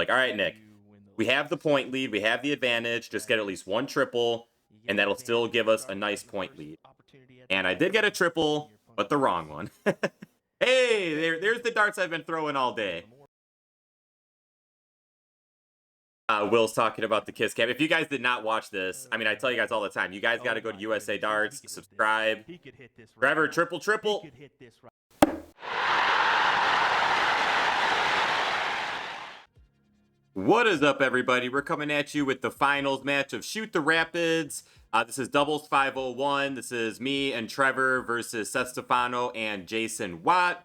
Like, all right, Nick, we have the point lead. We have the advantage. Just get at least one triple, and that'll still give us a nice point lead. And I did get a triple, but the wrong one. Hey, there's the darts I've been throwing all day. Will's talking about the Kiss Cam. If you guys did not watch this, I mean, I tell you guys all the time, you guys got to go to USA Darts, subscribe. Forever, triple. What is up, everybody? We're coming at you with the finals match of Shoot the Rapids. This is doubles 501. This is me and Trevor versus Seth Stefano and Jason Watt.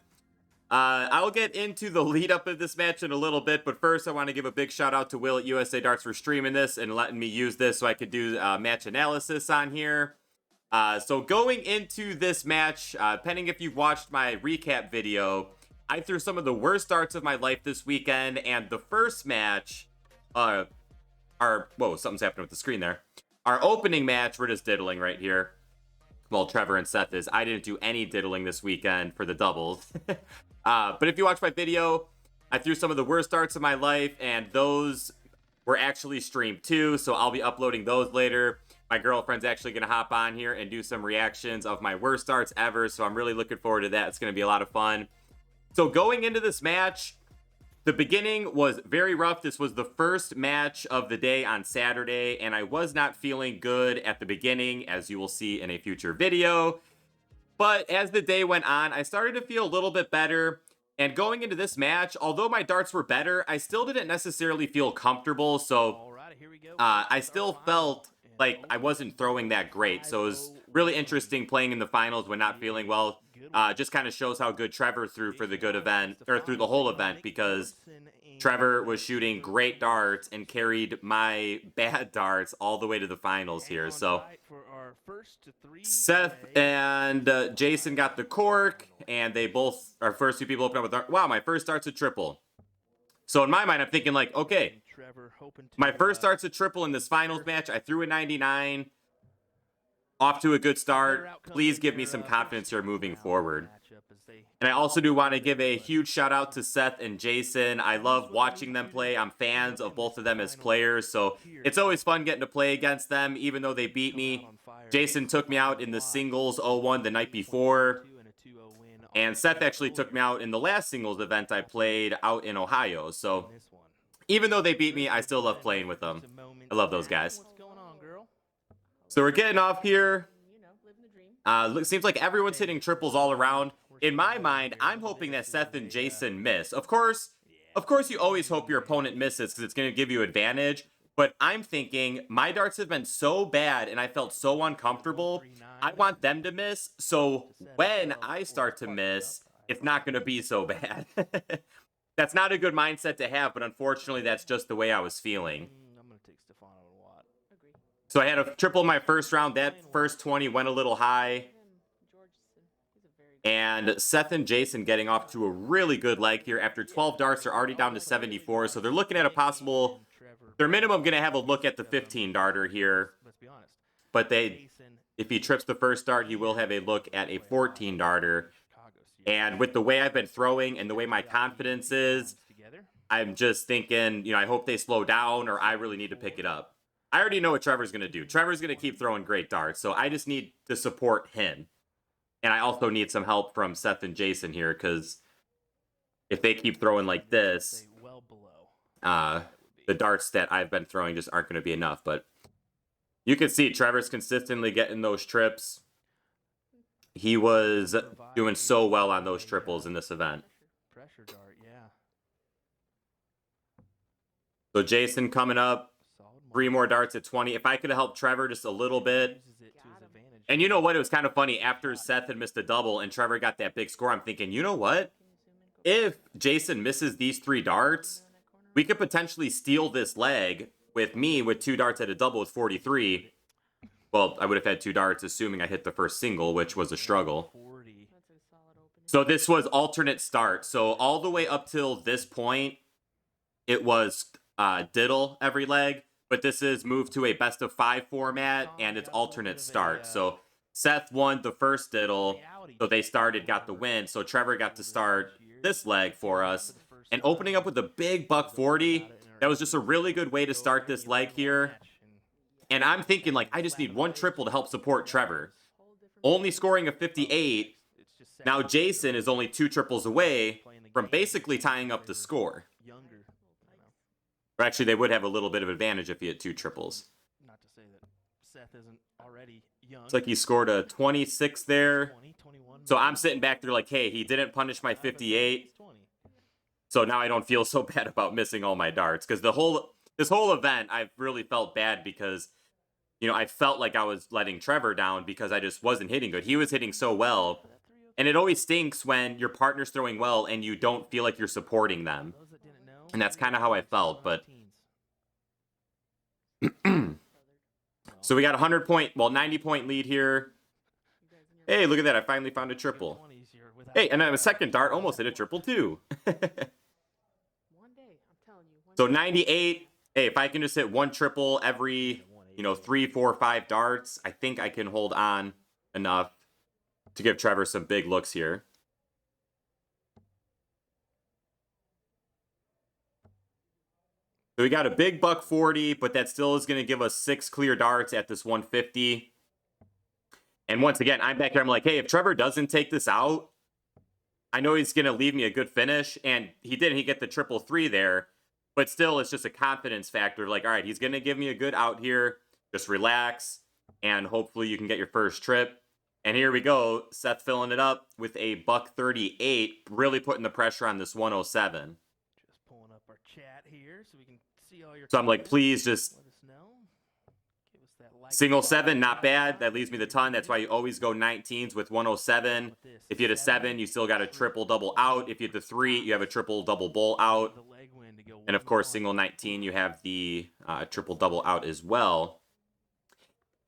I'll get into the lead up of this match in a little bit, but first I want to give a big shout out to Will at USA Darts for streaming this and letting me use this so I could do match analysis on here. So going into this match, depending if you've watched my recap video, I threw some of the worst darts of my life this weekend, and the first match, whoa, something's happening with the screen there. Our opening match, we're just diddling right here. Well, Trevor and Seth is. I didn't do any diddling this weekend for the doubles. But if you watch my video, I threw some of the worst darts of my life, and those were actually streamed too, so I'll be uploading those later. My girlfriend's actually going to hop on here and do some reactions of my worst darts ever, so I'm really looking forward to that. It's going to be a lot of fun. So going into this match, the beginning was very rough. This was the first match of the day on Saturday, and I was not feeling good at the beginning, as you will see in a future video. But as the day went on, I started to feel a little bit better. And going into this match, although my darts were better, I still didn't necessarily feel comfortable. So I still felt like I wasn't throwing that great. So it was really interesting playing in the finals when not feeling well. Just kind of shows how good Trevor threw for the good event, or through the whole event, because Trevor was shooting great darts and carried my bad darts all the way to the finals here. So Seth and Jason got the cork, and they both, our first two people opened up with, wow, my first dart's a triple. So in my mind, I'm thinking like, okay, my first dart's a triple in this finals match. I threw a 99. Off to a good start. Please give me some confidence here moving forward. And I also do want to give a huge shout out to Seth and Jason. I love watching them play. I'm fans of both of them as players, so it's always fun getting to play against them, even though they beat me. Jason took me out in the singles 0-1 the night before, and Seth actually took me out in the last singles event I played out in Ohio. So even though they beat me, I still love playing with them. I love those guys. So we're getting off here. Seems like everyone's hitting triples all around. In my mind, I'm hoping that Seth and Jason miss. Of course, you always hope your opponent misses because it's going to give you advantage. But I'm thinking my darts have been so bad and I felt so uncomfortable. I want them to miss. So when I start to miss, it's not going to be so bad. That's not a good mindset to have, but unfortunately, that's just the way I was feeling. So I had a triple in my first round. That first 20 went a little high. And Seth and Jason getting off to a really good leg here. After 12 darts, they're already down to 74. So they're looking at a possible, they're minimum going to have a look at the 15 darter here. But if he trips the first dart, he will have a look at a 14 darter. And with the way I've been throwing and the way my confidence is, I'm just thinking, I hope they slow down or I really need to pick it up. I already know what Trevor's going to do. Trevor's going to keep throwing great darts, so I just need to support him. And I also need some help from Seth and Jason here, because if they keep throwing like this, the darts that I've been throwing just aren't going to be enough. But you can see Trevor's consistently getting those trips. He was doing so well on those triples in this event. So Jason coming up. 3 more darts at 20. If I could have helped Trevor just a little bit. And you know what? It was kind of funny. After Seth had missed a double and Trevor got that big score, I'm thinking, you know what? If Jason misses these 3 darts, we could potentially steal this leg with me with 2 darts at a double with 43. Well, I would have had 2 darts, assuming I hit the first single, which was a struggle. So this was alternate start. So all the way up till this point, it was diddle every leg. But this is moved to a best of 5 format, and it's alternate start. So Seth won the first diddle, so they got the win. So Trevor got to start this leg for us. And opening up with a big buck 40, That was just a really good way to start this leg here. And I'm thinking, like, I just need one triple to help support Trevor. Only scoring a 58. Now Jason is only 2 triples away from basically tying up the score. Or actually, they would have a little bit of advantage if he had 2 triples. Not to say that Seth isn't already young. It's like he scored a 26 there. So I'm sitting back there like, hey, he didn't punish my 58. So now I don't feel so bad about missing all my darts. Because this whole event, I've really felt bad because, you know, I felt like I was letting Trevor down because I just wasn't hitting good. He was hitting so well. And it always stinks when your partner's throwing well and you don't feel like you're supporting them. And that's kind of how I felt. But so we got 90-point lead here. Hey, look at that. I finally found a triple. Hey, and then a second dart almost hit a triple too. So 98. Hey, if I can just hit 1 triple every, 3, 4, 5 darts, I think I can hold on enough to give Trevor some big looks here. So we got a big $140, but that still is going to give us 6 clear darts at this 150. And once again, I'm back here. I'm like, hey, if Trevor doesn't take this out, I know he's going to leave me a good finish. And he didn't. He get the 333 there. But still, it's just a confidence factor. Like, all right, he's going to give me a good out here. Just relax. And hopefully you can get your first trip. And here we go. Seth filling it up with a $138. Really putting the pressure on this 107. Just pulling up our chat here so we can see all your. So I'm like, please just. Single 7, not bad. That leaves me the ton. That's why you always go 19s with 107. If you hit a 7, you still got a triple double out. If you hit the 3, you have a triple double bull out. And of course, single 19, you have the triple double out as well.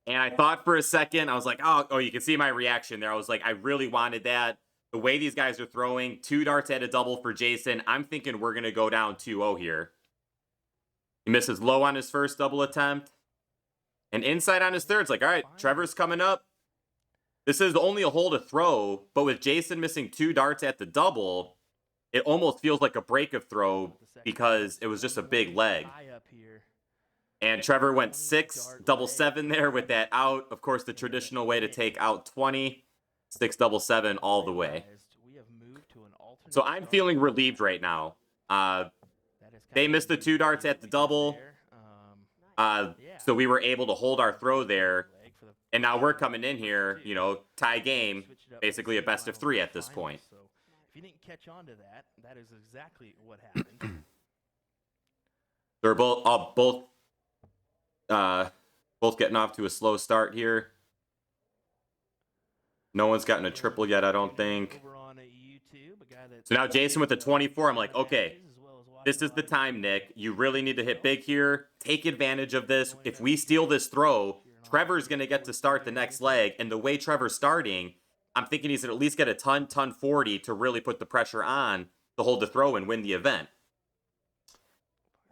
And I thought for a second, I was like, oh, you can see my reaction there. I was like, I really wanted that. The way these guys are throwing, 2 darts at a double for Jason. I'm thinking we're going to go down 2-0 here. He misses low on his first double attempt. And inside on his third, it's like, all right, Trevor's coming up. This is only a hole to throw, but with Jason missing 2 darts at the double, it almost feels like a break of throw because it was just a big leg. And Trevor went 6 double 7 there with that out. Of course, the traditional way to take out 20, 6 double 7 all the way. So I'm feeling relieved right now. They missed the 2 darts at the double. So we were able to hold our throw there. And now we're coming in here, tie game, basically a best of 3 at this point. So if you didn't catch on to that, that is exactly what happened. They're both getting off to a slow start here. No one's gotten a triple yet, I don't think. So now Jason with the 24, I'm like, okay, this is the time, Nick. You really need to hit big here. Take advantage of this. If we steal this throw, Trevor's going to get to start the next leg. And the way Trevor's starting, I'm thinking he's going to at least get a ton 40 to really put the pressure on to hold the throw and win the event.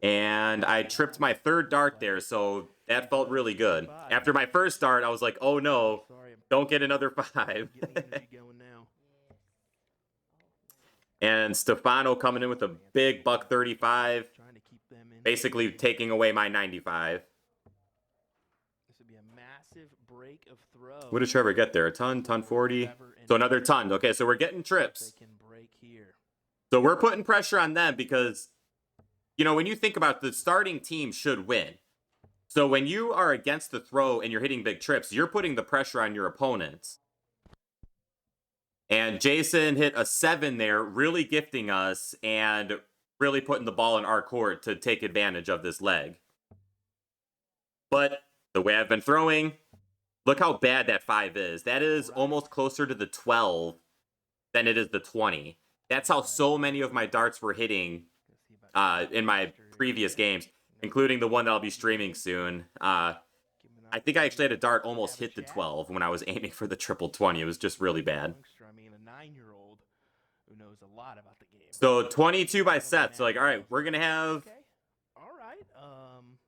And I tripped my 3rd dart there, so that felt really good. After my first dart, I was like, oh no, don't get another 5. And Stefano coming in with a big $135, basically taking away my 95. This would be a massive break of throw. What did Trevor get there? A ton 40. So another ton. Okay, so we're getting trips. So we're putting pressure on them because, when you think about the starting team should win. So when you are against the throw and you're hitting big trips, you're putting the pressure on your opponents. And Jason hit a 7 there, really gifting us and really putting the ball in our court to take advantage of this leg. But the way I've been throwing, look how bad that 5 is. That is almost closer to the 12 than it is the 20. That's how so many of my darts were hitting in my previous games, including the one that I'll be streaming soon. I think I actually had a dart almost hit the 12 when I was aiming for the triple 20. It was just really bad. Who knows a lot about the game. So 22 by Seth. So like, all right, we're gonna have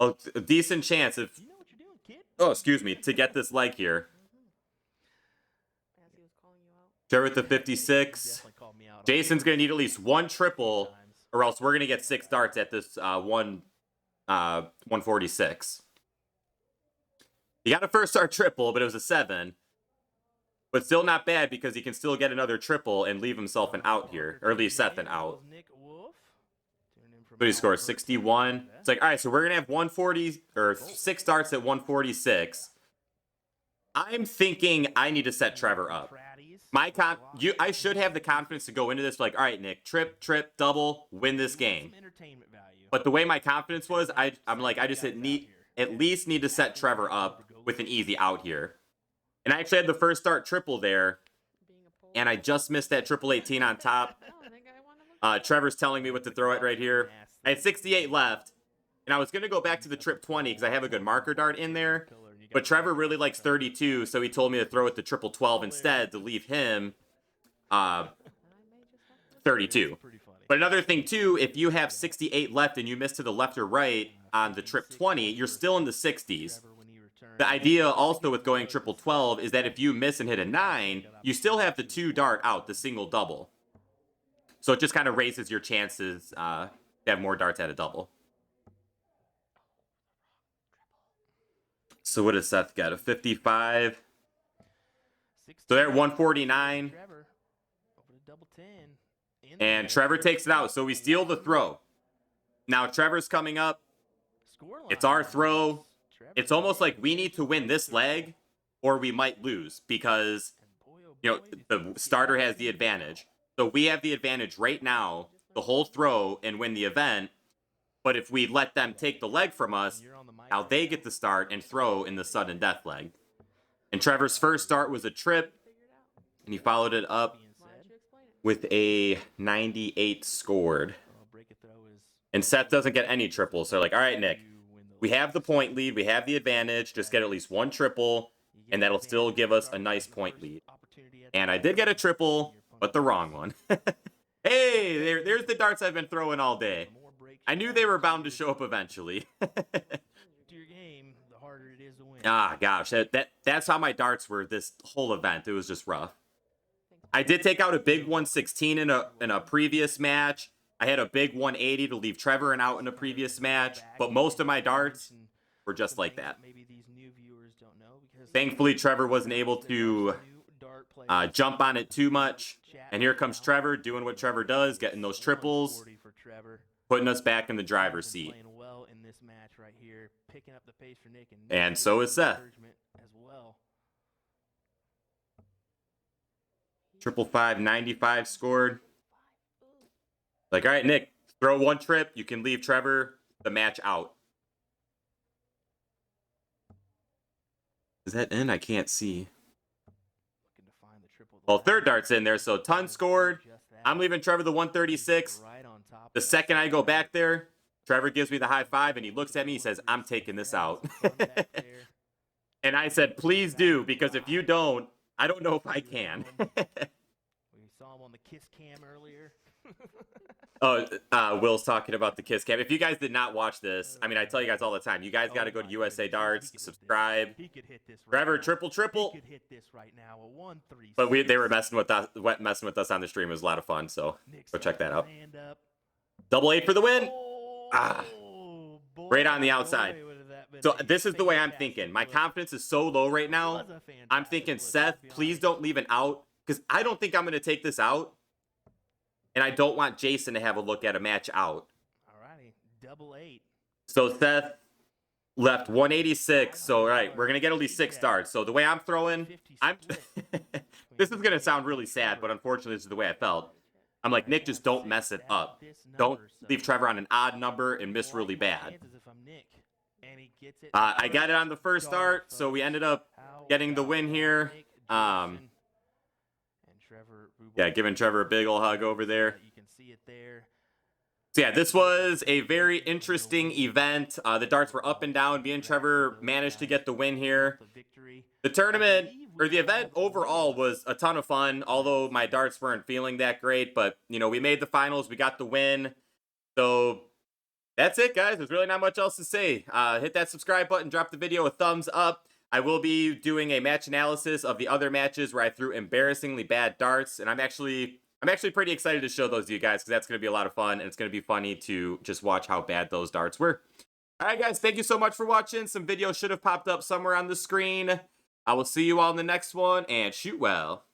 a decent chance if to get this leg here. Trevor with the 56. Jason's gonna need at least 1 triple, or else we're gonna get 6 darts at this 146. He got a first start triple, but it was a 7. But still not bad because he can still get another triple and leave himself an out here, or leave Seth an out. But he scores 61. It's like, all right, so we're gonna have 140 or 6 darts at 146. I'm thinking I need to set Trevor up. I should have the confidence to go into this like, all right, Nick, trip, double, win this game. But the way my confidence was, I'm like, I just at least need to set Trevor up with an easy out here. And I actually had the first start triple there, and I just missed that triple 18 on top. Trevor's telling me what to throw at right here. I had 68 left, and I was going to go back to the trip 20 because I have a good marker dart in there. But Trevor really likes 32, so he told me to throw it to triple 12 instead to leave him 32. But another thing, too, if you have 68 left and you miss to the left or right on the trip 20, you're still in the 60s. The idea also with going triple 12 is that if you miss and hit a 9, you still have the 2 dart out, the single double. So it just kind of raises your chances to have more darts at a double. So what does Seth get? A 55. So they're at 149. And Trevor takes it out. So we steal the throw. Now Trevor's coming up. It's our throw. It's almost like we need to win this leg or we might lose because, you know, the starter has the advantage. So we have the advantage right now, the whole throw, and win the event. But if we let them take the leg from us, now they get the start and throw in the sudden death leg. And Trevor's first start was a trip, and he followed it up with a 98 scored. And Seth doesn't get any triples. So they're like, all right, Nick, we have the point lead. We have the advantage. Just get at least one triple, and that'll still give us a nice point lead. And I did get a triple, but the wrong one. Hey, there's the darts I've been throwing all day. I knew they were bound to show up eventually. Ah, gosh, that's how my darts were this whole event. It was just rough. I did take out a big 116 in a previous match. I had a big 180 to leave Trevor an out in a previous match, but most of my darts were just like that. Thankfully, Trevor wasn't able to jump on it too much. And here comes Trevor doing what Trevor does, getting those triples, putting us back in the driver's seat. And so is Seth. Triple 5, 95 scored. Like, all right, Nick, throw one trip. You can leave Trevor the match out. Is that in? I can't see. Well, third dart's in there, so ton scored. I'm leaving Trevor the 136. The second I go back there, Trevor gives me the high five, and he looks at me. He says, I'm taking this out. And I said, please do, because if you don't, I don't know if I can. We saw him on the kiss cam earlier. Will's talking about the kiss cam. If you guys did not watch this, I mean, I tell you guys all the time, you guys got to go to USA Darts, subscribe. Trevor, triple. But they were messing with us on the stream. It was a lot of fun, so go check that out. Double 8 for the win. Right on the outside. So this is the way I'm thinking. My confidence is so low right now. I'm thinking, Seth, please don't leave an out, because I don't think I'm going to take this out. And I don't want Jason to have a look at a match out. Alrighty, double 8. So Seth left 186. So, all right, we're going to get at least 6 darts. So the way I'm throwing, this is going to sound really sad, but unfortunately this is the way I felt. I'm like, Nick, just don't mess it up. Don't leave Trevor on an odd number and miss really bad. I got it on the first start, so we ended up getting the win here. Yeah, giving Trevor a big ol' hug over there. So yeah, this was a very interesting event. The darts were up and down. Me and Trevor managed to get the win here. The tournament, or the event overall, was a ton of fun, although my darts weren't feeling that great. But, you know, we made the finals. We got the win. So that's it, guys. There's really not much else to say. Hit that subscribe button. Drop the video a thumbs up. I will be doing a match analysis of the other matches where I threw embarrassingly bad darts, and I'm actually pretty excited to show those to you guys because that's going to be a lot of fun, and it's going to be funny to just watch how bad those darts were. All right, guys, thank you so much for watching. Some videos should have popped up somewhere on the screen. I will see you all in the next one, and shoot well.